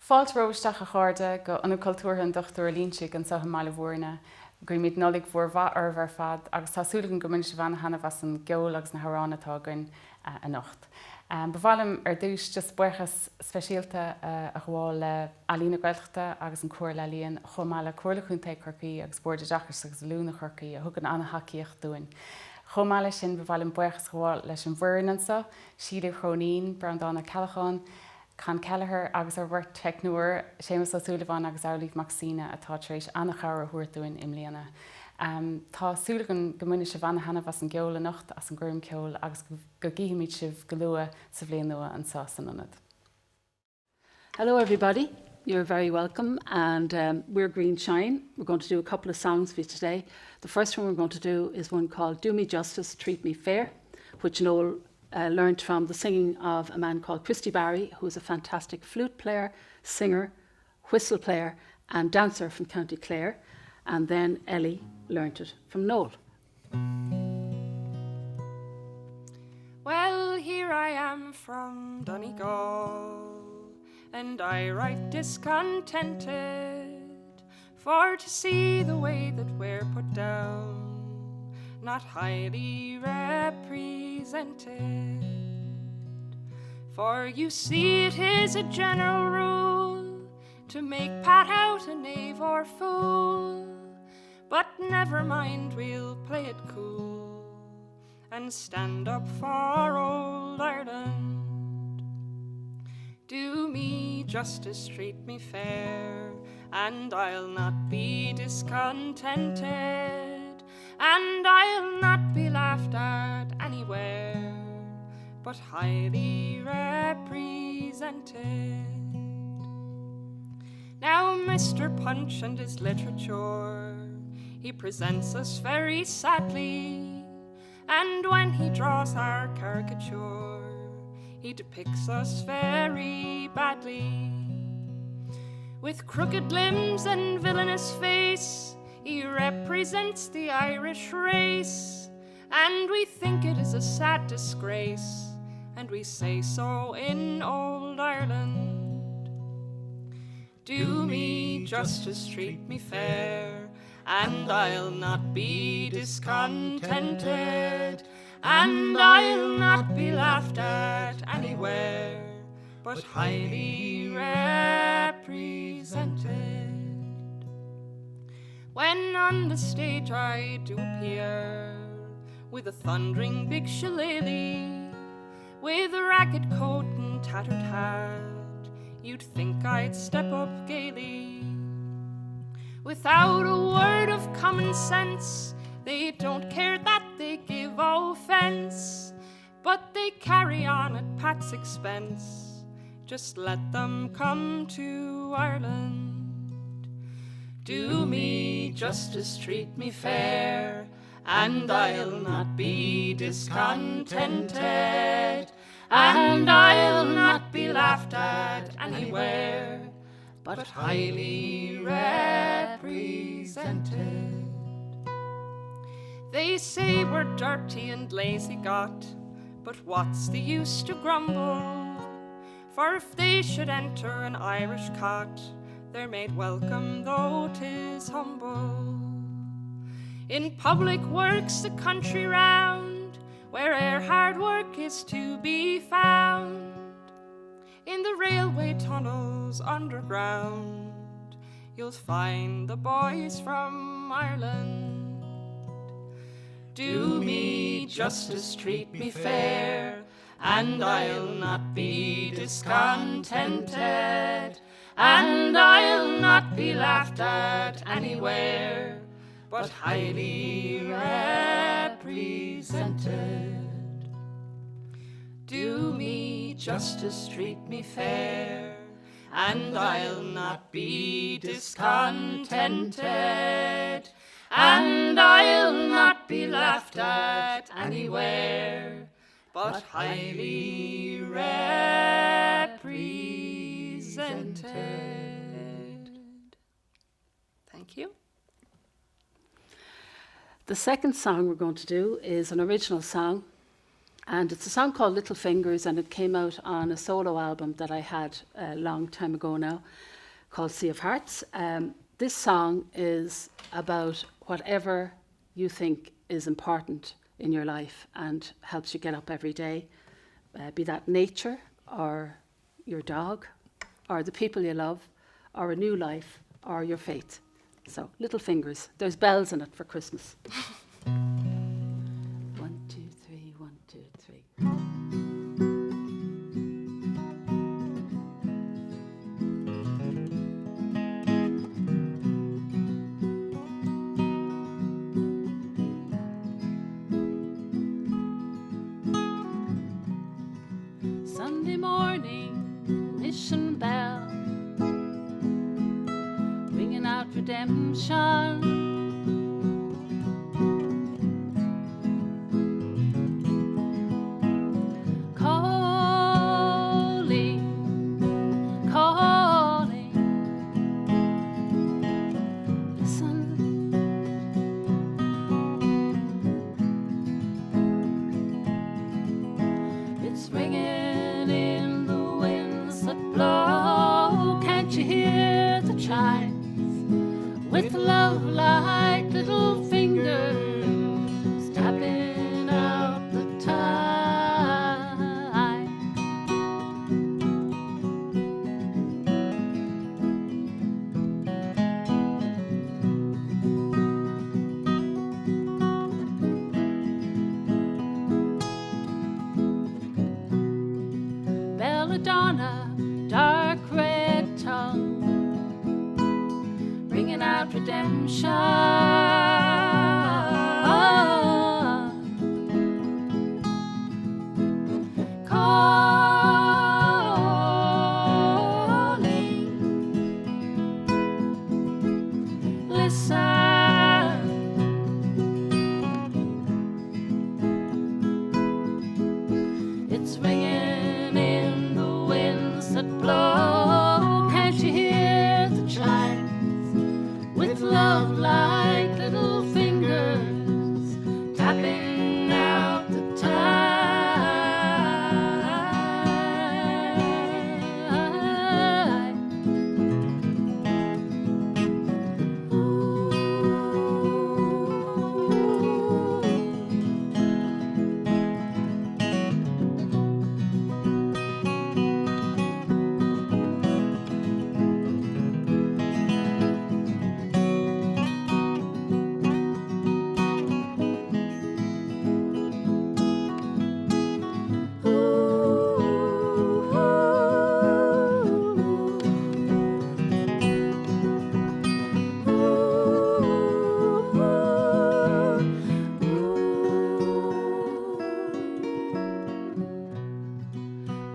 Fáilt róisteach a cháirde go an cultúrtha an dochtú Lioingsigh an sa Mhúirne, gur míid Nollag mhór bhar fad agus tásúlagan go muinte bhana hena was an geol agus na haránatá gon a nocht. Bhhailm dús just buchas speisialta a gháil le Ealaín Gaeltachta agus an Comhairle Ealaín chomáile cuairlachúnta Corcaí agus bórde deachas agus lúna Corcaí a thugann anna tacaíocht dúin. Chomáile sin bhhailm buchas gháil leis an bhhuireansa, siad chronín brandána Cealacháin, Can Kelleher agus ar bhairt technúir Séamus O'Sullivan agus Aoife MacSuibhne atá trééis anna chara thuairtúin im Líana. Tá súlagan go muine se bhana hena was an geola nacht as an Coirmcheoil agus go gíimiid sibh go lua sa bhliain nua an sásan anad. Hello everybody, you're very welcome and we're Greenshine. We're going to do a couple of songs for you today. The first one we're going to do is one called Do Me Justice, Treat Me Fair, which Noel learned from the singing of a man called Christy Barry, who is a fantastic flute player, singer, whistle player and dancer from County Clare. And then Ellie learnt it from Noel. Well, here I am from Donegal, and I write discontented, for to see the way that we're put down, not highly represented. For you see it is a general rule to make Pat out a knave or fool, but never mind, we'll play it cool and stand up for old Ireland. Do me justice, treat me fair, and I'll not be discontented, and I'll not be laughed at anywhere, but highly represented. Now Mr. Punch and his literature, he presents us very sadly, and when he draws our caricature, he depicts us very badly. With crooked limbs and villainous face, he represents the Irish race, and we think it is a sad disgrace, and we say so in old Ireland. Do me justice, treat me fair, and I'll not be discontented, and I'll not be laughed at anywhere, but highly represented. When on the stage I do appear, with a thundering big shillelagh, with a ragged coat and tattered hat, you'd think I'd step up gaily. Without a word of common sense, they don't care that they give offense, but they carry on at Pat's expense. Just let them come to Ireland. Do me justice, treat me fair, and I'll not be discontented, and I'll not be laughed at anywhere, but highly represented. They say we're dirty and lazy got, but what's the use to grumble? For if they should enter an Irish cot, they're made welcome though 'tis humble. In public works the country round, where hard work is to be found, in the railway tunnels underground, you'll find the boys from Ireland. Do me justice, treat me fair, and I'll not be discontented, and I'll not be laughed at anywhere, but highly represented. Do me justice, treat me fair, and I'll not be discontented, and I'll not be laughed at anywhere, but highly represented. Thank you. The second song we're going to do is an original song And it's a song called Little Fingers, and it came out on a solo album that I had a long time ago now called Sea of Hearts. This song is about whatever you think is important in your life and helps you get up every day, be that nature or your dog or the people you love or a new life or your faith. So, Little Fingers. There's bells in it for Christmas. 1, 2, 3, 1, 2, 3. Sunday morning, mission bell, ringing out redemption. With love like little fingers tapping out the time. Belladonna, dark red tongue, bringing out redemption. Calling, listen. It's ringing in the winds that blow. Can't you hear the chime? With love like little fingers tapping out the time.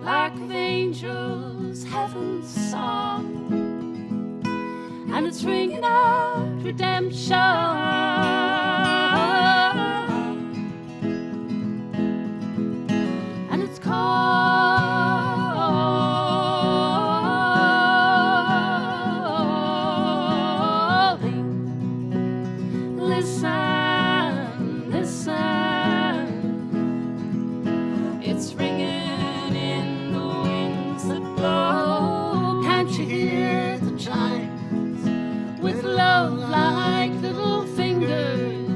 Like of angels, heaven's song, and it's ringing out redemption. And it's calling, listen, listen. It's ringing in the winds that blow. Can't you hear the chimes? With love like little fingers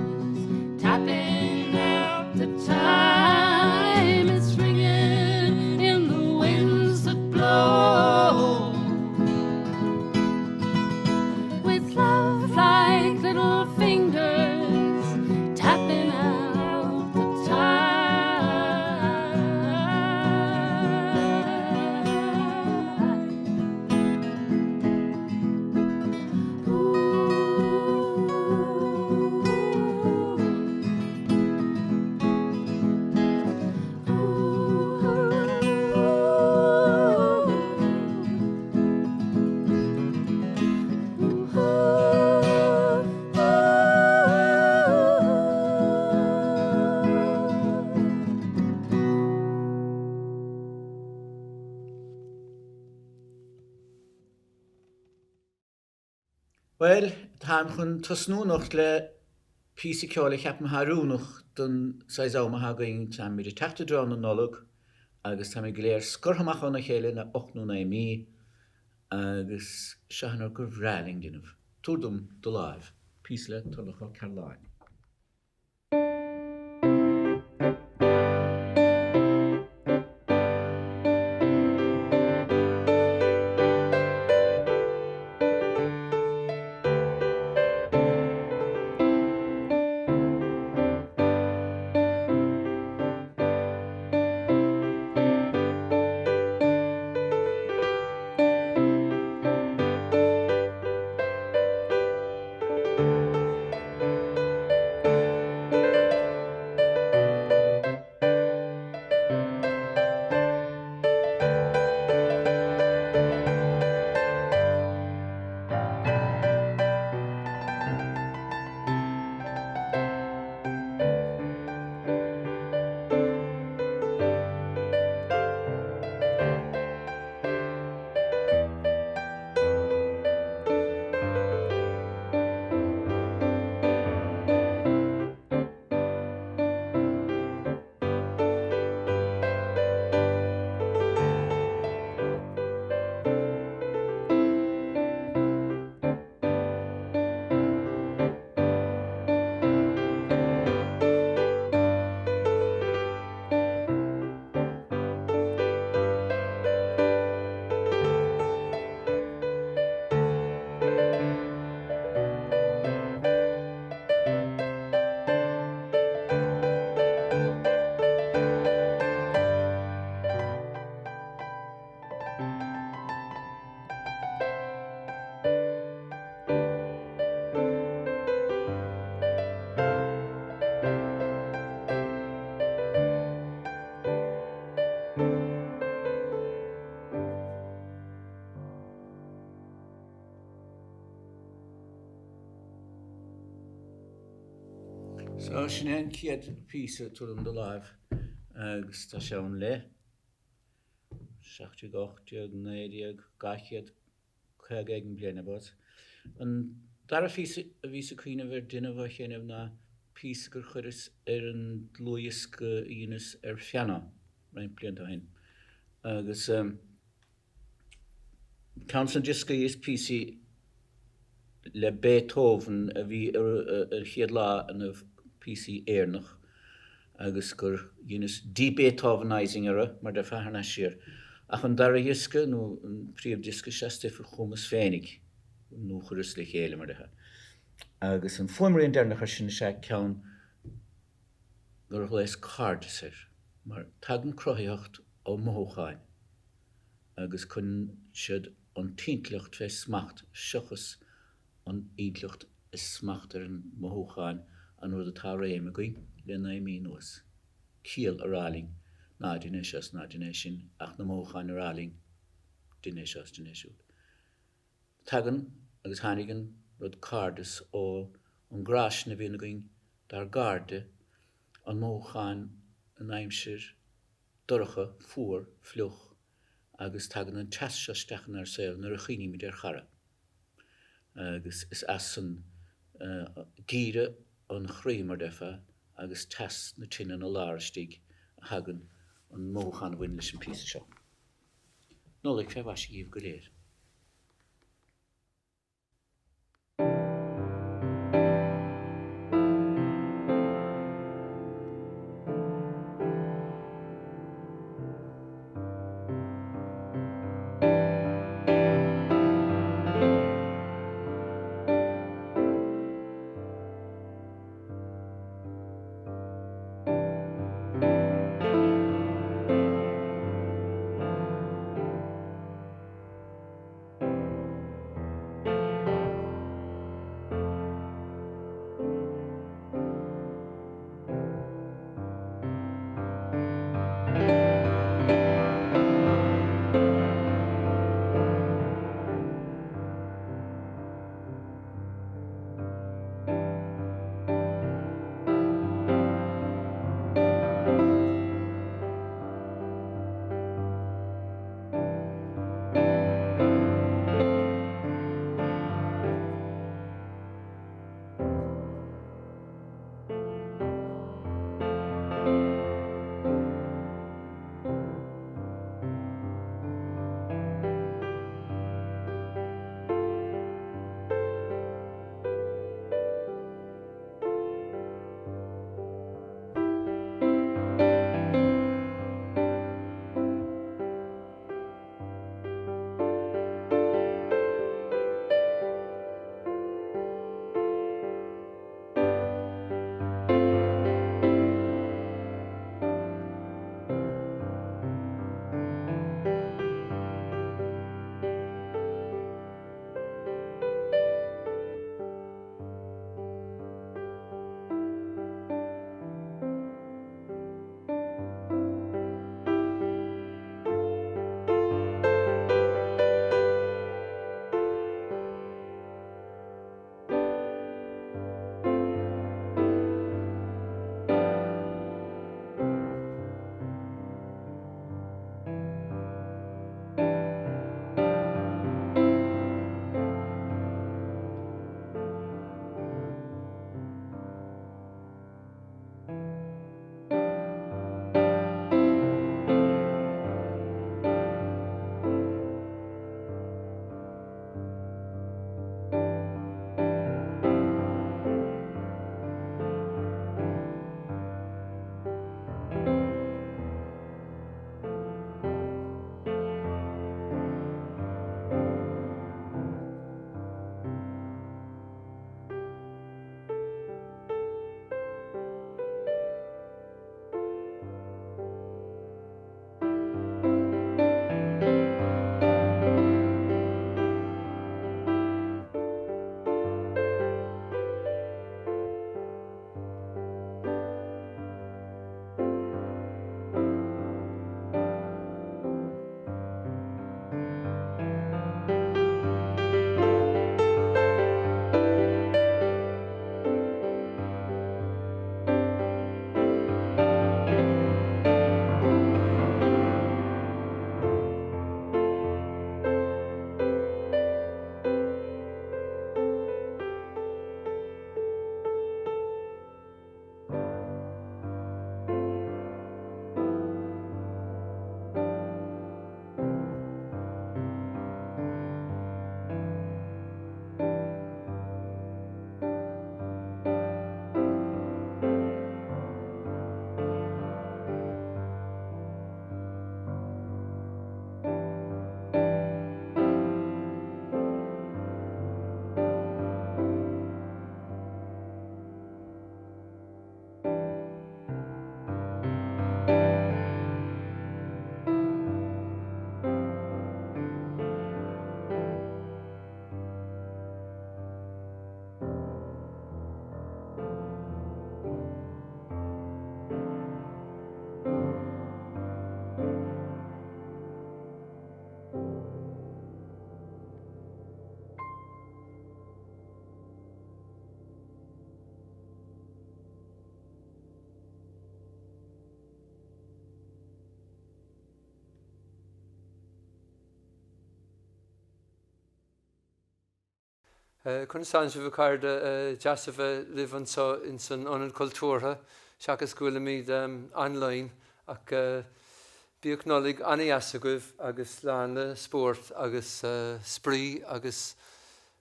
tapping out the time. It's ringing in the winds that blow. With love like little fingers tapping out the time. Well, táim chun tosnúnacht le písa ceála cheap Harúnach don saoá ha going tá mí teachta drán na Nollag agus tá go léir scurthamach na chéile na 8 na mí agus seanar gur bhrealing duanamh. Túdum do láimh, písle tullacha Caroline. So sin an ciad písa tuaim do láimh agus tá seán le 68 90 gachiad chuig bliana bud. An dar a bhí a cuioine bhar duine bh chéanamh na písa gur chuiris an Loingsigh Ionas fianna rain blianta hain. Agus Council Disca is písa le Beethoven a bhí chiad lá an PC éarnach agus gur Ionas de-Beethovenizing mar de feharna siar. Ach an dara hiisce nó an príomh disca seasta for Coombes féinnig nó churis le chéile mar dethe. Agus an fuimraí dearnach sin se ceann gur leis cardasir mar tagan crothaíocht ó Mhúscraí agus chun siad an tíntleocht fé smacht seachas an ídleocht is smacht an Mhúscraí an rud atá réim a going le 9 mí nuas. Ciall a Ealaín ná duine sin ach na Mhúscraí a Ealaín duine siúd. Tagan agus hánigan rud cardas ó an grás na bhíonna going dar garde an Mhúscraí an aimsir doracha fuair fluch agus tagan an teasseastechan ar saoil nuair a chiní mí ar chara. Agus is as an gíre an chríomar defa agus teas na tinna na láirstigh a hagan an Mhúscraí bhain leis an písa seo. Nollag fé bhaise íomh go léir. Chun san se bh cairde deasah live in san an Cultúrtha, seachas gohfuil míad online ach bíoh Nollaig anaíasagaibh agus leanna sport agus sprí agus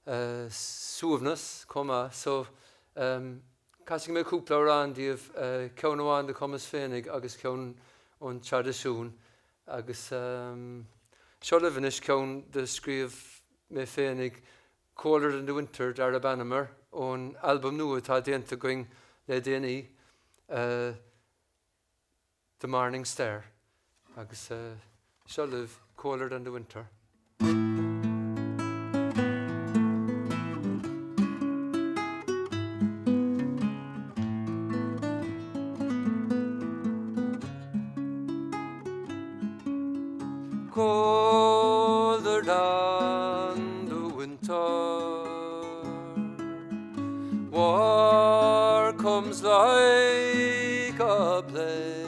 suamhnas comma. So casig mé cúpla rán díobh ceann amháin de commas féinnig agus ceann ón tradiisiún agus seo livanis ceann de scríomh mé féinnig Colder in the Winter dar a banamar ón album nua tá déanta going le déanaí The Morning Star agus seo liv Colder in the Winter. Colder than the winter, war comes like a blade.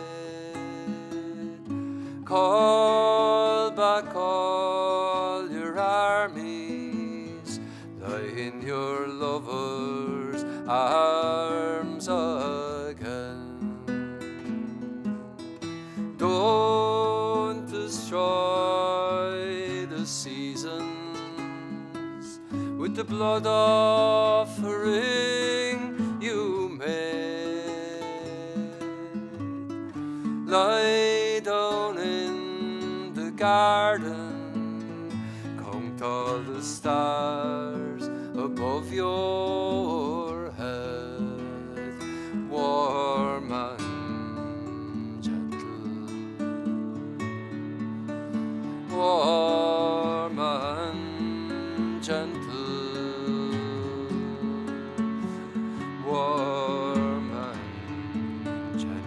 Call back all your armies, lie in your lovers' arms again. Don't destroy the seasons with the blood offering you made. Lie down in the garden, count all the stars above your head, warm and gentle, warm and gentle, warm and gentle.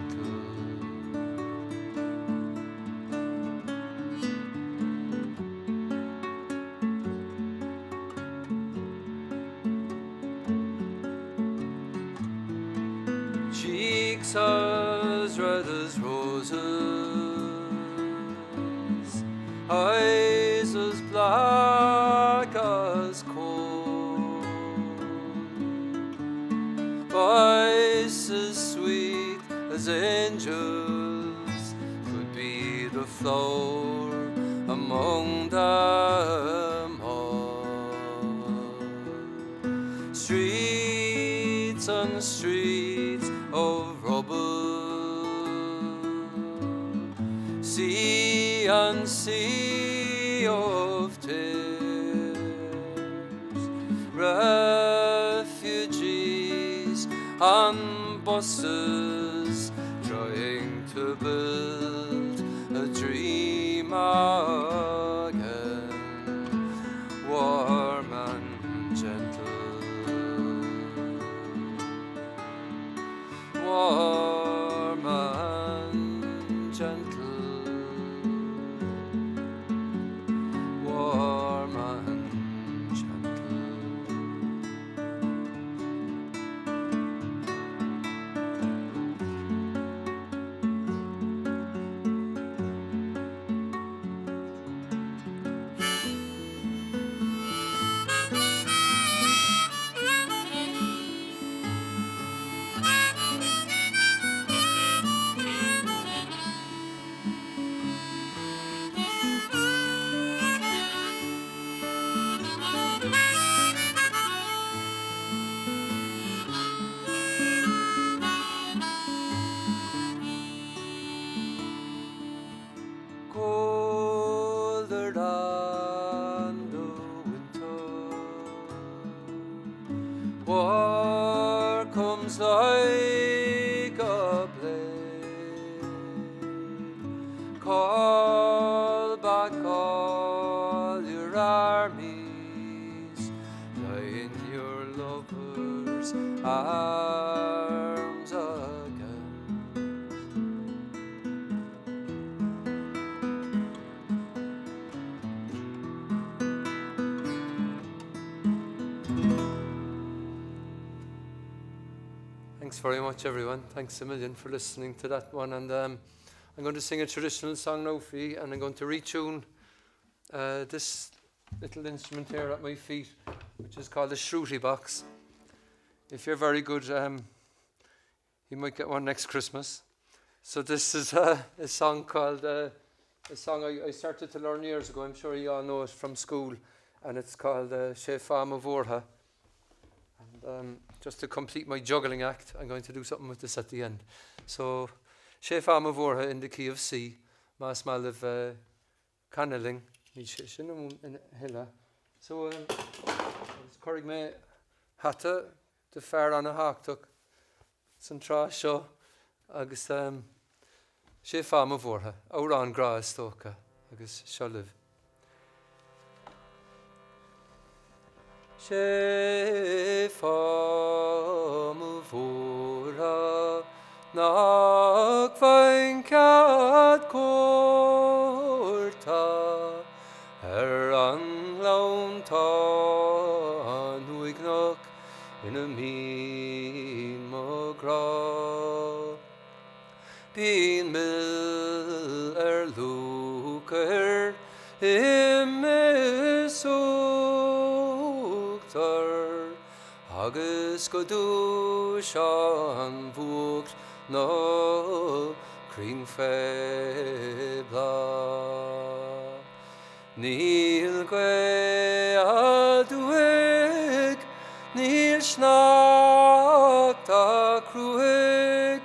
Cheeks as red as roses, eyes as black as coal, voice as sweet as angels, could be the flower among them all. Streets and streets of rubble, sea and sea of tears, refugees on buses trying to build a dream again, warm and gentle, warm and gentle, warm and gentle. Colder than the winter, war comes like a blade. Call back all your armies, lie in your lovers' arms again. Thanks very much, everyone. Thanks a million for listening to that one. And I'm going to sing a traditional song now for you, and I'm going to retune this little instrument here at my feet which is called the Shruti Box. If you're very good, you might get one next Christmas. So this is a song called, a song I started to learn years ago. I'm sure you all know it from school. And it's called Sé Fam Mhúirne. And just to complete my juggling act, I'm going to do something with this at the end. So, Sé Fam Mhúirne in the key of C, Mhúscraí Canneling, in Hilla. So, Coirmcheoil Hatta, the fair on a Hachtach, Santra Show, agus Sé Fam Mhúirne, Órán Gra Stoka, agus Sholliv. Sé Fam Mhúirne, nach fain cad Coirmcheoil, an launta nuignach in a mean magra. Bín mill lúcar agus go dúis an bhuacht nó crin fébla. Níl gwe a dúig, níl snácht a cruig,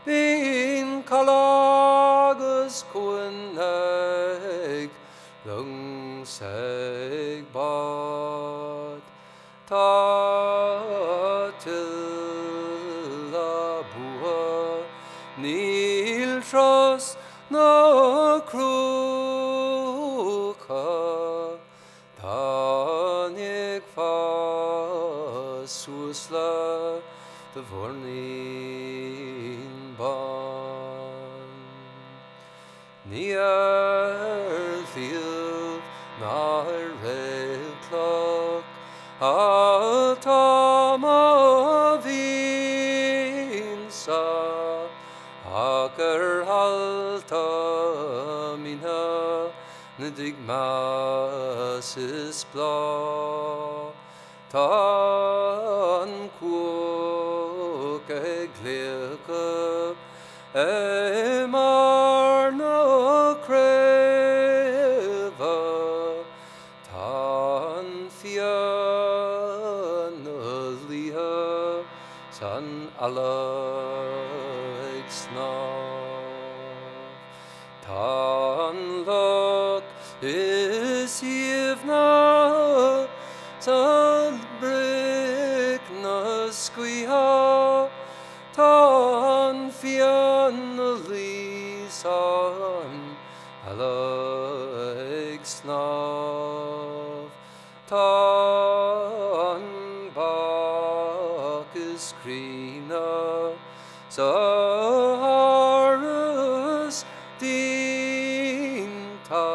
bín calagus cuannig, Loingsigh bad. Tá til a bua, níl tros na crúcha, tánig fa suasla de vornín ban. Ní fiel na réilclach, tá má vínsa, agur halta mína na dig más is blá. Tá an cúc glécha mar na créfa, tá an fian na líha san Ealaín snáb. Tá an loch is Mhúscraí san bric na scuiha, tá an fian na lí san Ealaín snáb. Tá an bach is crína sa áras dínta,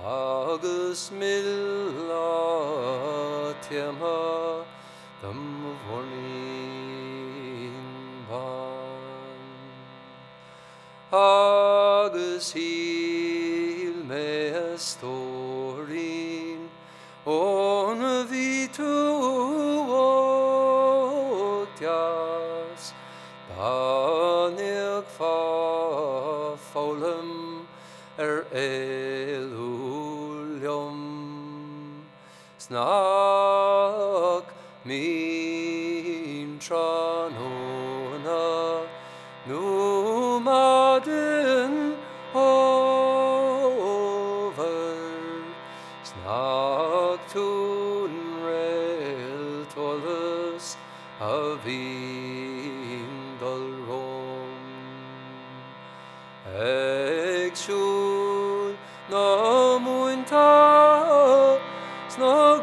agus milla tiama dam vornín ban. Agus híl me a stórin, on a vitu otias, banig fa fólum elulium. Snak mín tranona, numadin over. Snak tún rail tolas a vindal rom. Egsúl na muinta, sna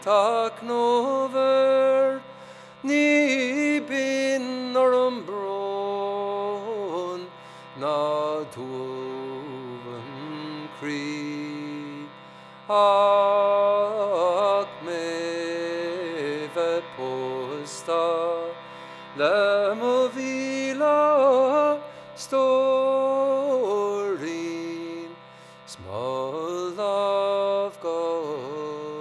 Gaeltach nover, ní bin ar an bron, na dúvan crí. Ach me ve posta, le mo vila storin, small of God.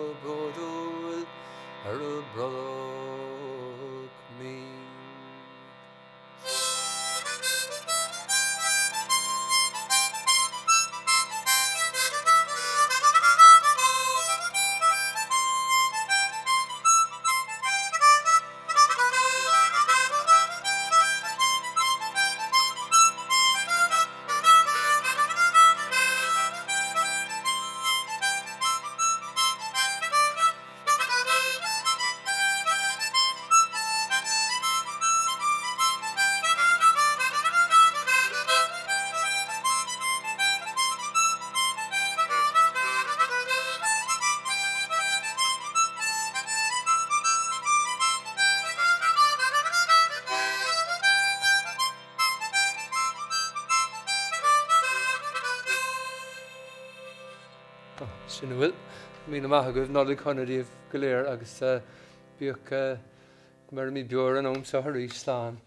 sin bhfuil. Mí maithagah Nollag chunadíomh go léir agus bíoch mar mí beor an óm sa thuirí sláán.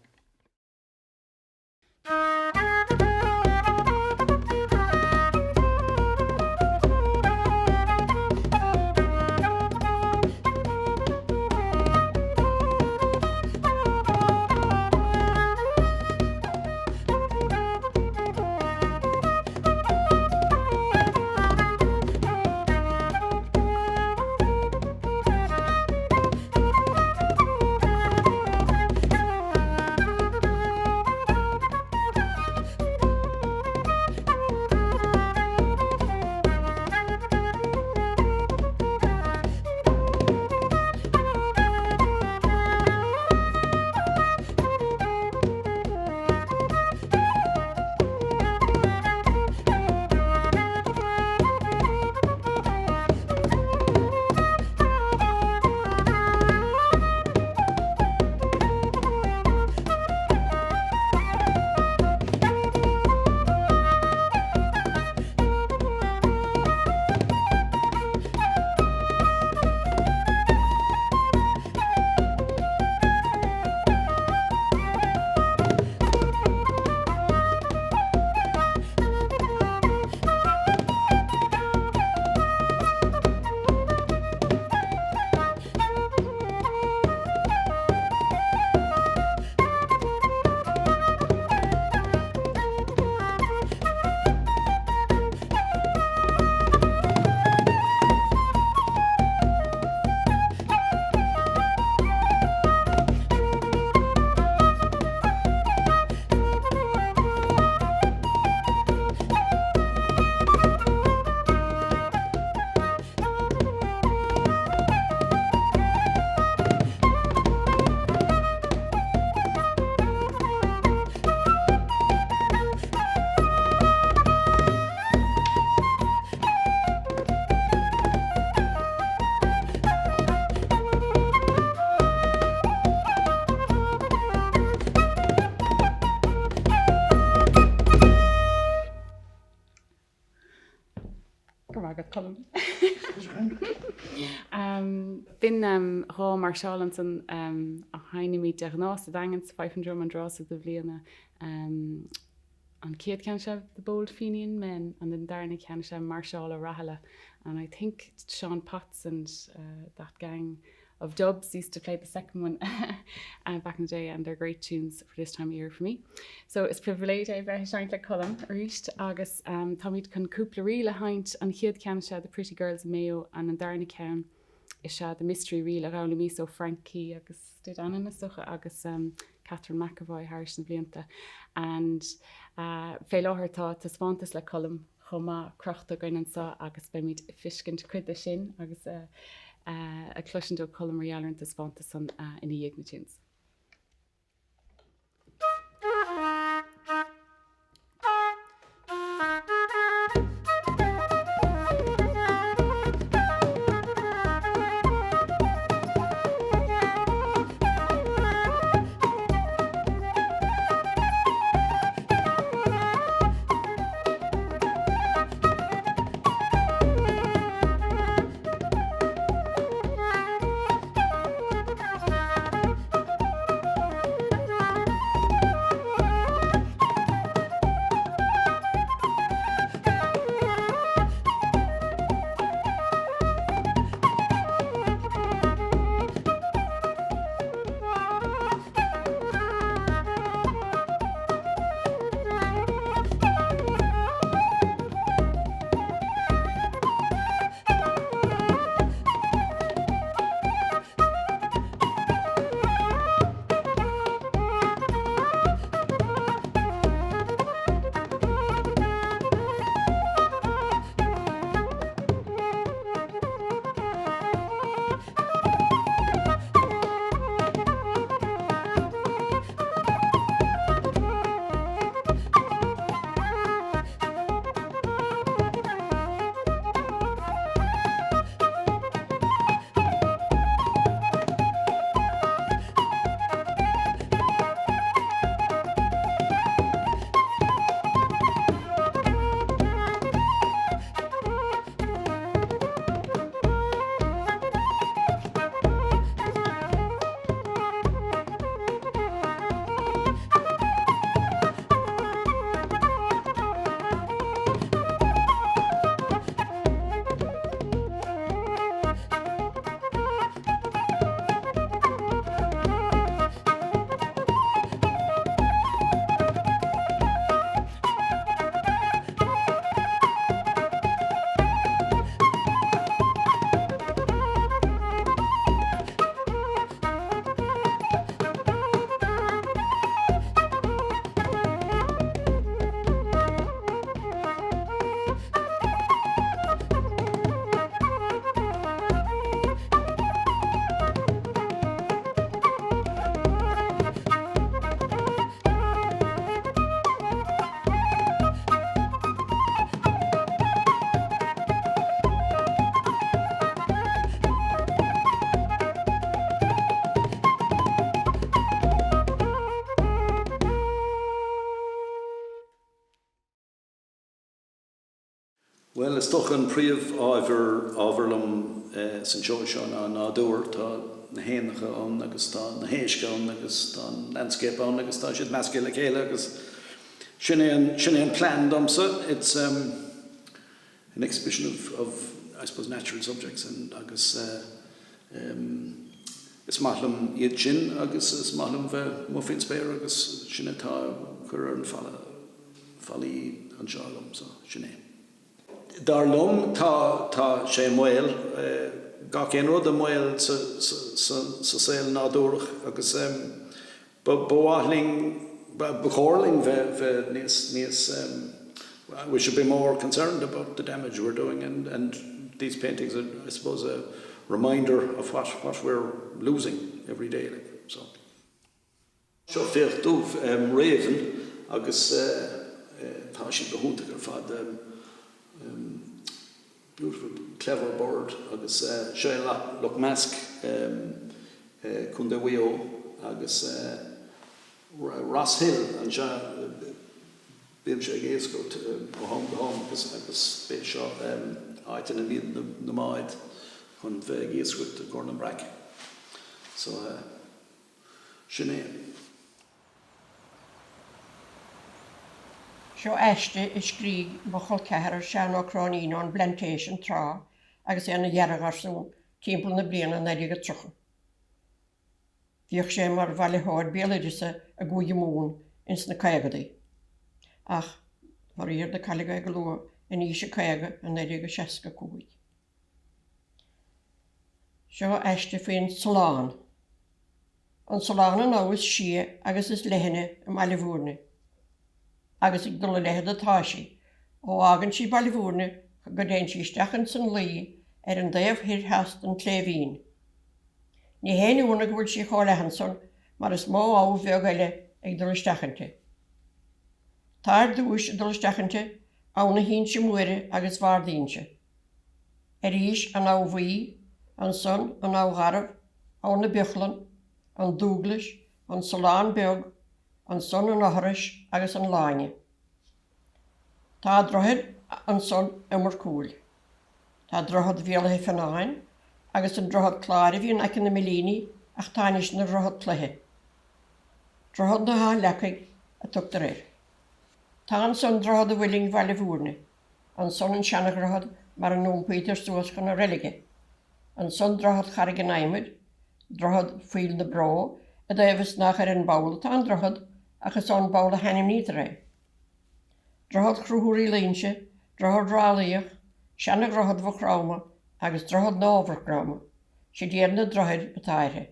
Colm. Bin rá mar seálan a hainimí deagnása dagan 500 an drása do bbliana an céad cean se the bold finian men and then darna cean se Marshall Rahala, and I think Sean Potts and that gang of dubs used to play the second one back in the day, and they're great tunes for this time of year for me. So it's privileged I very shine like Colm reached agus Tommy can Coombes le haint an chiad cean se the Pretty Girls Mayo and an darna cean is the mystery reel around me so Frankie agus did Anna socha agus Catherine McAvoy Harrison blianta and fé láthirtá tá spantas le Colm chuma crochta gainan sa agus be míid fiscint cuid sin agus a cluisian do Colm Ionad the spantas on in the dhéag na tunes. Well, is toch an príomh ábharlam san seo seo ná nádúir tá na héanacha an agus tá na héisce an agus tá landscape an agus tá siad measca le chéile agus sin é an plan domsa. It's an exhibition of I suppose natural subjects and agus is maithlam iad sin agus is maithlam bheith muffin spéir agus sin atá chur an fallaí an seálam so sin é. Dar lom tá sé mhail gach éon rud a mhail sa saoil nádúrach agus bechorling bheith níos we should be more concerned about the damage we're doing and these paintings are, I suppose, a reminder of what we're losing every day. So seo féach dúmh Raven agus tá sin beúnta gur fad beautiful, clever bird, agus Sheila look mask chun de bhuío agus Ross Hill and bíonn sé géascailt go home agus bé seo áitina bhíad na máid chun bheith géascailt a gcór na brac. So sin é. Seo eiste is scríg ba chulcéithir sean ócránín an plantation trá agus é na dheargar san timpeall na bliana na ríige trocha. Bhíoh sé mar bhailithóir béalaidirsa a gúige mún ins na caigadaí. Ach, mar ír na cailga go lua in íse caiga a na ríige seasca cúig. Seo eiste faoin Soláin. An Soláin an águs si agus is leithine am Mhúirne. Agus ag dul leithad atáisi, ó agan sí Mhúirne go déan sí stechan san lí an daobh hir heast an cléimhín. Ní héanúna go bhfuil sí cholehan son mar is mó ábh bheag eile ag dul stechante. Táir dúis dul stechante ána hín si muire agus bhardínse. Ís an ábhaí, an son an ágharabh, ána bichlan, an dúglas, an Soláin beag, an son an áthris agus an láine. Tá droichead an son imar cúil. Tá droichead bhéalathe fanáin agus an droichead cláir bhíon ag na milíní ach táis na droichead cluthe. Droichead na há lecaig a tugtar éir. Tá an son droichead a bhfuiling Mhúirne, an son an seanach droichead mar an nóm Peadar suas chun a rilige. An son droichead charrig an aimid, droichead fuil na bró, a daobhas nach an báil tá an droichead agus an báil a henim níd ré. Droichead chrúthúirí líonse, droichead rálaíoch, seanach droichead bhchráma agus droichead nábharchráma, si déan na droichead a táire.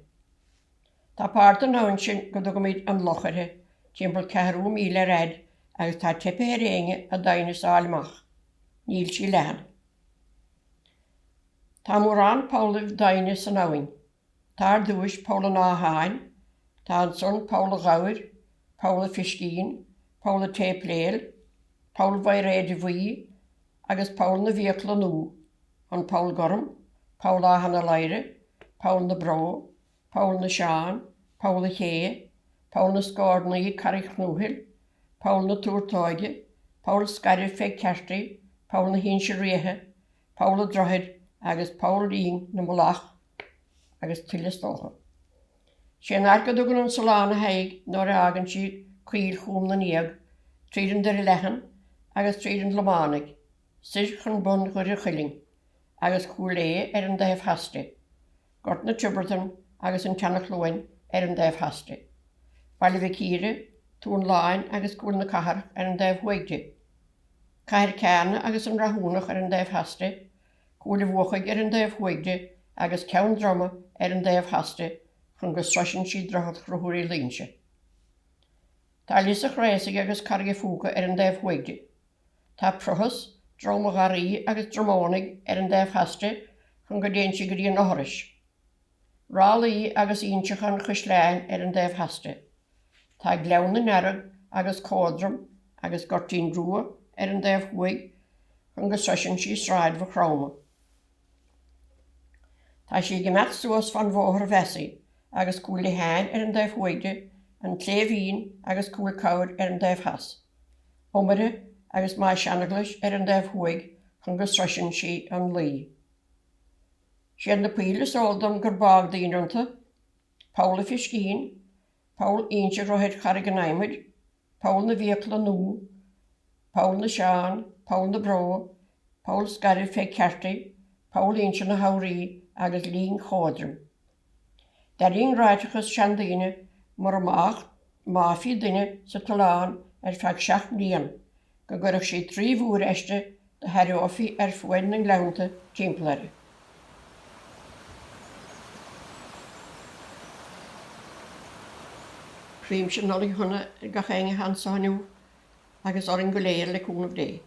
Tá páirt an áin sin go míad an locharthe, timpeall 4 míle réid agus tá tipe réinge a daoine sáilmach, níl sí lehan. Tá mórán Páilimh daoine san áin, tá dúis Pála náháin, tá an son Pála gáir, Pála fiscín, Pála tépléil, Pála Maighréad bhuí, agus Pála na bhíocla nú, an Pála Gorm, Pála áhanna leire, Pála na bró, Pála na seán, Pála ché, Pála na scáirnaí carich núhil, Pála na túrtáide, Pála scairih fé ceirtaí, Pála na hínse réthe, Pála droichead agus Pála líon na mólach agus tuileastócha. Sé náirgad ugan an Soláin a haig nóir agan si cuíl chúm na níag, trídan de lechan agus trídan lománig, sis chun bun chuir chuiling, agus chúlé an daobh haste, gort na tubertan agus an teannach luin an daobh haste. Baile bheith círe, tún láin agus cúil na cahar an daobh huigde. Cair ceanna agus an rathúnach an daobh haste, cúil bhuachaig an daobh huigde agus ceann drama an daobh haste chun go strasin si droichead chrúthúirí líonse. Tá líosach réisig agus carga fúca an daobh huigde. Tá prothas, dromagharaí agus dromónig an daobh haste chun go déan si go dtí an áthris. Rálaí agus ionseach an chusléin an daobh haste. Tá gleann na nearag agus códram agus gortín rua an daobh huig chun go strasin si sráid bh chráma. Tá sí go MacSuibhne fan bhóthar bhesaí agus cúil le hain an daobh huigde an cléimhín agus cúil cabhair an daobh has. Omire agus mai seanaglas an daobh huig chun go sreisin si an lí. Siad na pílas óldam gur bág daonanta, Paula Fiscín, Paul Inse roiid charig an aimid, Paul na Bhéacla Nú, Paul na Seán, Paul na Bro, Paul Scarif fé Certi, Paul Inse na Haurí agus Lín Chódrim. Dar un ráitechas seandaine mar amach máfi duine sa talán feag 7 bliain, go gurach sé 3 bhúr eiste de Aoife fuin an gleanta timplare. Príim sin Nollaig honna gachéinge hansániu agus orin go léir le Cúnamh dé.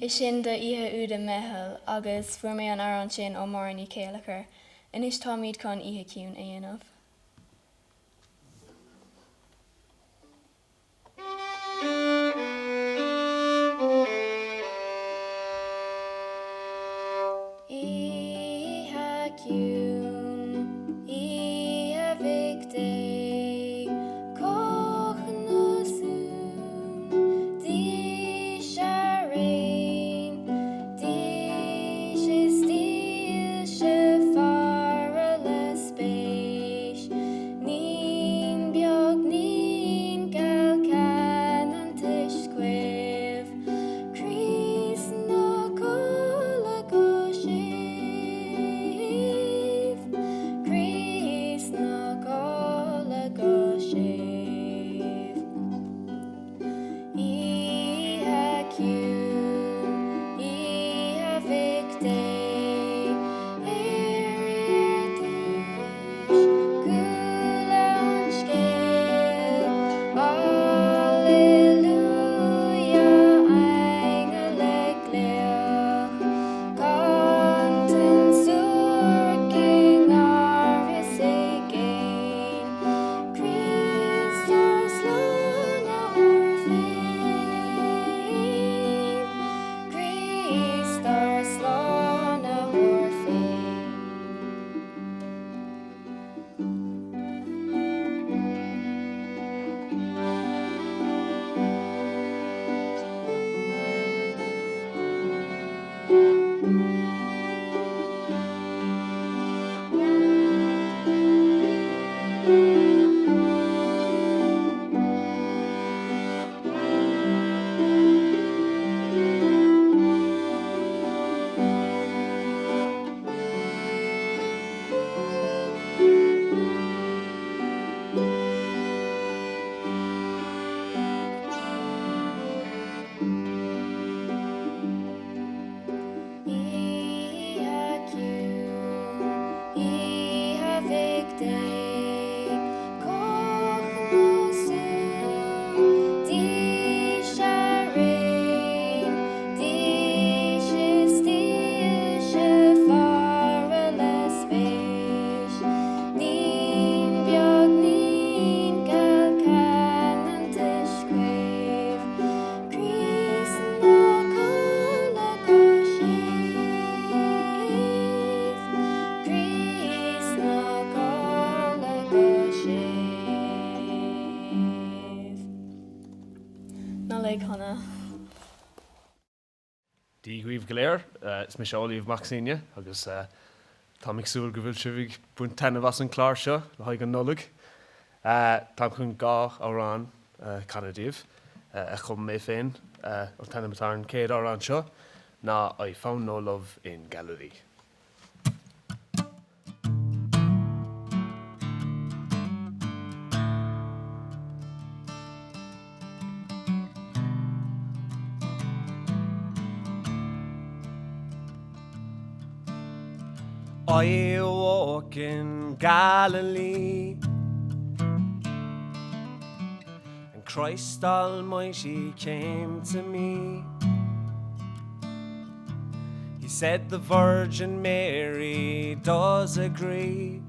Is sin de ihe úda mehel agus fuair mé an aran sin ó Mhúirne céalachar, inis tá míad chun ihe ciún a dhéanamh. Nollaig honna. Díghríomh goléir, is me Aoife MacSuibhne, agus tá MacSuibhne go bhfuil sibh buin tena bhas an chláir seo, le haig an Nollag. Tá chun gá árán Canadíomh, a chum mé féin, ó tena matá an céad árán seo, ná I found no love in Galilee. I walk in Galilee, and Christ Almighty came to me. He said the Virgin Mary does agree.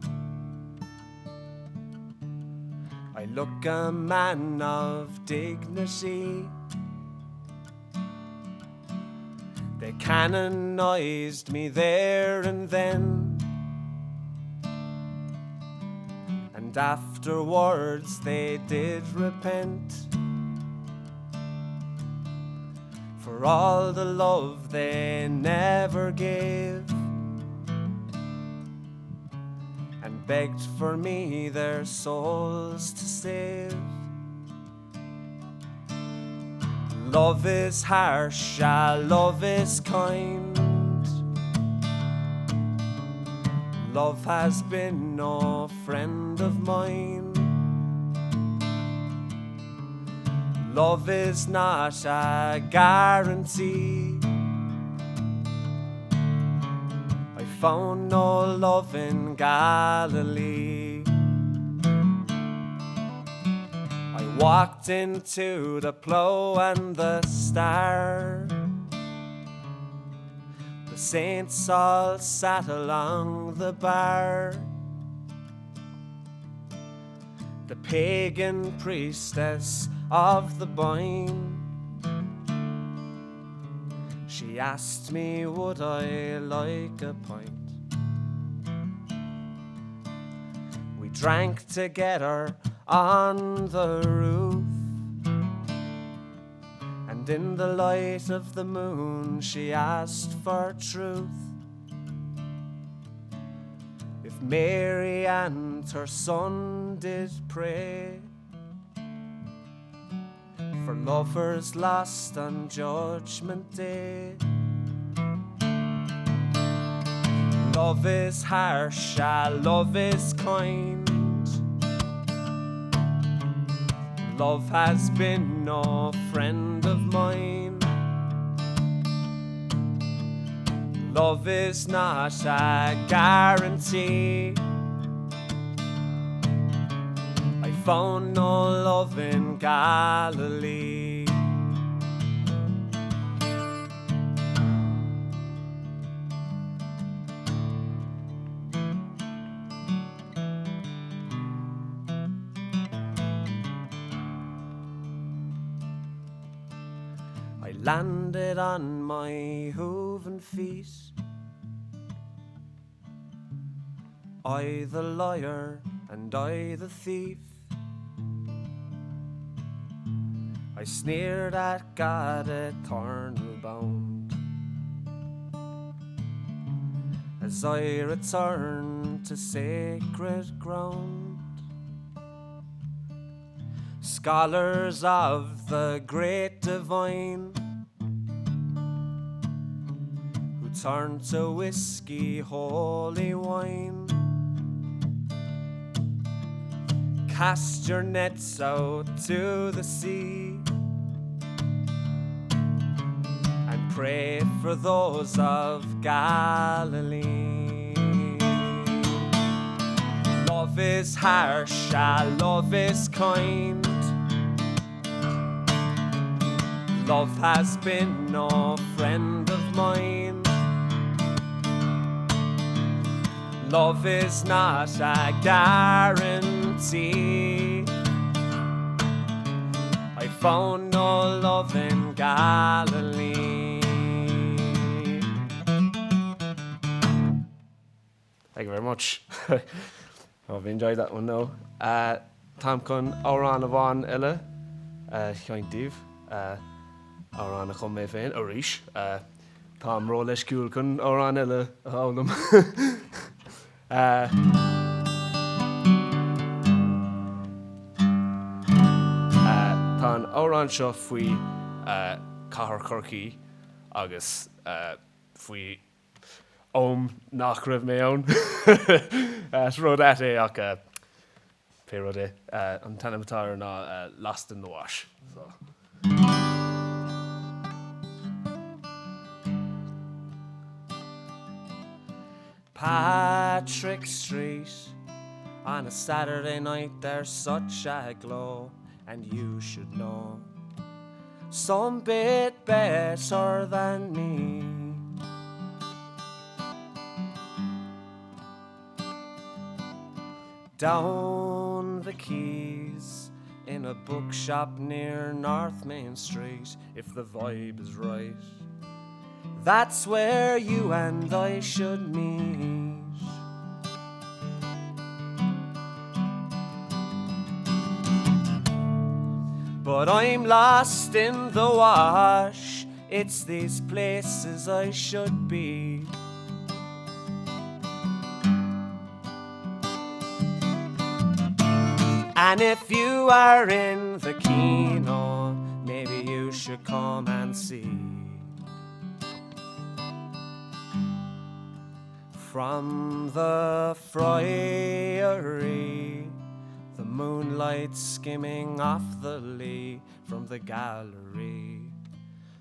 I look a man of dignity. They canonized me there and then, and afterwards they did repent for all the love they never gave, and begged for me their souls to save. Love is harsh, love is kind. Love has been no friend of mine. Love is not a guarantee. I found no love in Galilee. I walked into the plough and the star. The saints all sat along the bar. The pagan priestess of the Boyne, she asked me would I like a pint. We drank together on the roof, and in the light of the moon she asked for truth. If Mary and her son did pray for lovers lost on Judgment Day. Love is harsh, love is kind. Love has been no friend of mine. Love is not a guarantee. I found no love in Galilee. I landed on my hooven feet. I the liar and I the thief. I sneered at God eternal bound as I returned to sacred ground. Scholars of the great divine who turned to whiskey, holy wine. Cast your nets out to the sea and pray for those of Galilee. Love is harsh, love is kind. Love has been no friend of mine. Love is not a guarantee. I found no love in Galilee. Thank you very much. I've enjoyed that one now. Tam con árán a bhain eile, Chaintíomh, árán a chum mé féin a ríis. Tá ró leis ciúil chun árán eile a thnam. Tá an árán seo faoi cahar corcaí agus faoi nach raibh mé ann. Rud é ach pe rud é an tanamatáir ná last an nóis. Patrick Street, on a Saturday night there's such a glow, and you should know some bit better than me. Down the quays in a bookshop near North Main Street, if the vibe is right, that's where you and I should meet. But I'm lost in the wash, it's these places I should be. And if you are in the kino, maybe you should come and see. From the friary, the moonlight skimming off the lea from the gallery,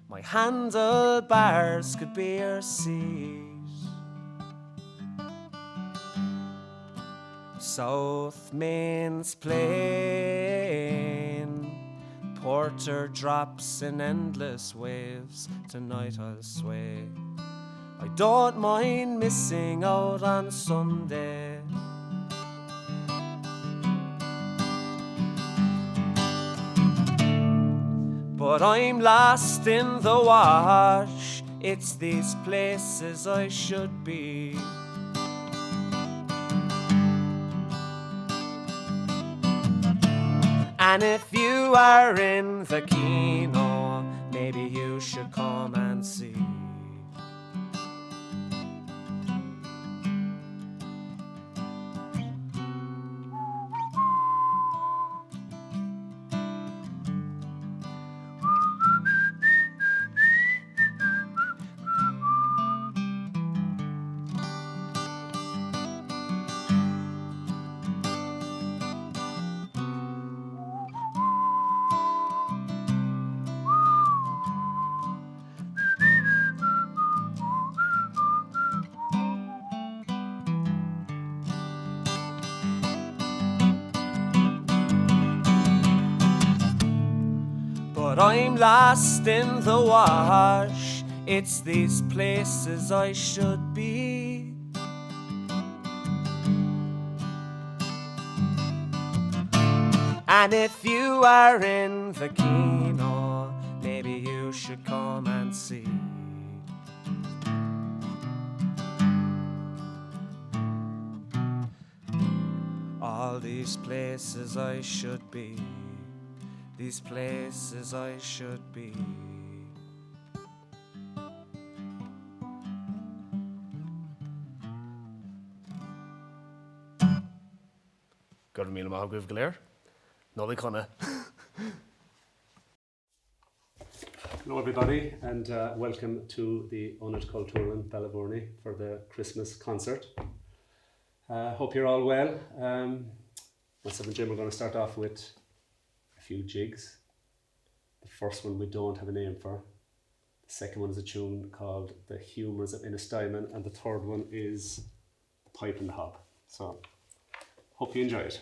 my handlebars could be your seat. South Main's plain, porter drops in endless waves, tonight I'll sway. I don't mind missing out on Sunday. But I'm lost in the wash, it's these places I should be. And if you are in the kino, maybe you should come and see. But I'm lost in the wash, it's these places I should be. And if you are in the kino, maybe you should come and see. All these places I should be, these places I should be. Gur míle maithagah go léir. Nollaig chuna. Hello everybody, and welcome to the Ionad Cultúrtha Búrca for the Christmas concert. Hope you're all well. Myself and Jim are going to start off with a few jigs. The first one we don't have a name for. The second one is a tune called The Humours of Inistaimen, and the third one is The Pipe and the Hob. So, hope you enjoy it.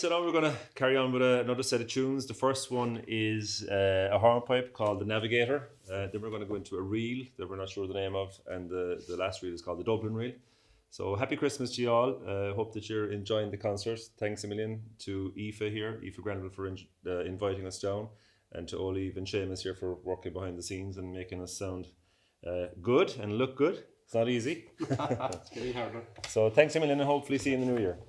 so now we're going to carry on with another set of tunes. The first one is a hornpipe called The Navigator. Then we're going to go into a reel that we're not sure the name of, and the last reel is called the Dublin Rail. So happy Christmas to you all. Hope that you're enjoying the concert. Thanks a million to Aoife here, Aoife Granville, for inviting us down, and to Aoife and Seamus here for working behind the scenes and making us sound good and look good. It's not easy. It's getting harder. So thanks a million, and hopefully see you in the new year.